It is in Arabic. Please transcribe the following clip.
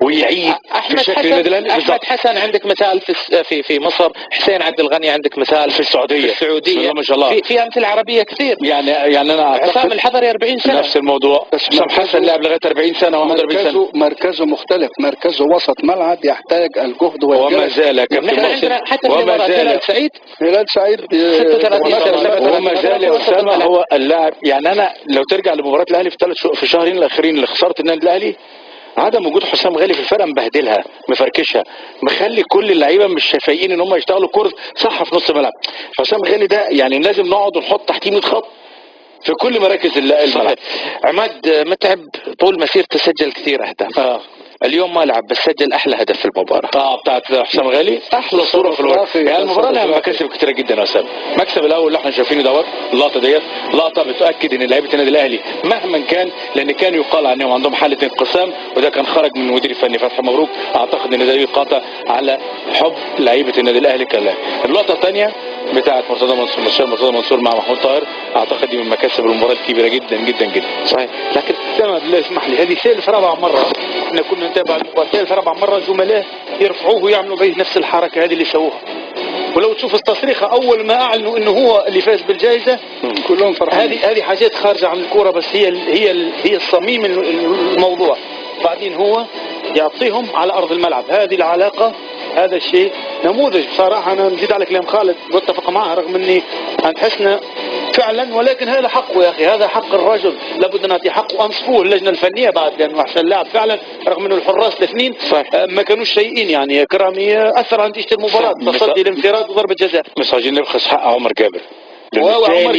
ويعيد احمد في شكل حسن النادي الاهلي. احمد حسن عندك مثال في مصر، حسين عبد الغني عندك مثال في السعوديه بسم الله ما شاء الله. في امثله عربيه كثير. يعني انا عصام الحضري 40 سنه نفس الموضوع. حسام حسن لعب لغايه 40 سنه مركزه مختلف، مركزه وسط ملعب يحتاج الجهد وما زال نحن عندنا حتى في وما زال هلال سعيد 36 سنه وما زال يا اسامه هو اللاعب. يعني انا لو ترجع لمباراه الاهلي في الشهرين الاخيرين اللي خسرت النادي الاهلي، عدم وجود حسام غالي في الفرقه مبهدلها مفركشها، مخلي كل اللعيبه مش شايفين ان هم يشتغلوا كوره صح في نص الملعب. حسام غالي ده يعني لازم نقعد ونحط تحتيه 100 خط في كل مراكز الملعب. عماد متعب طول مسيرته سجل كثير اهداف. اليوم ما لعب بس سجل احلى هدف في المباراه. بتاعت حسام غالي احلى صوره في الورق. يعني المباراه لها مكاسب كثيره جدا يا اسامه. المكسب الاول اللي احنا شايفينه دوت اللقطه ديت لقطه بتؤكد ان لعيبه النادي الاهلي مهما كان، لان كان يقال عنهم عندهم حاله انقسام، وده كان خرج من المدير الفني فتحي مبروك. اعتقد ان ده يقاطع على حب لعيبه النادي الاهلي كلاعب. اللقطه الثانيه بتاعت مرتضى منصور مع محمود طاهر، اعتقد دي من مكاسب المباراه الكبيره جدا جدا جدا. صحيح. لكن كما بالله اسمح لي، هذه ثالث رابع مره احنا كنا نتابع المباراه، ثالث رابع مره زملائه يرفعوه ويعملوا به نفس الحركه هذه اللي سووها. ولو تشوف التصريخه اول ما اعلنوا انه هو اللي فاز بالجائزه كلهم فرحانين. هذه حاجات خارجه عن الكوره، بس هي الصميم الموضوع. بعدين هو يعطيهم على ارض الملعب هذه العلاقه. هذا الشيء نموذج بصراحه. انا نزيد على كلام خالد واتفق معه، رغم اني نحسنا فعلا، ولكن هذا حقه يا اخي، هذا حق الرجل، لابد ان نعطي حقه. انصفوه اللجنه الفنيه بعد، لانه احسن لاعب فعلا، رغم انه الحراس الاثنين ما كانوش سيئين. يعني كرامي اثر على نتيجه المباراه، تصدي الانفراد وضربه جزاء. مش عايزين نبخس حق عمر جابر. وعمر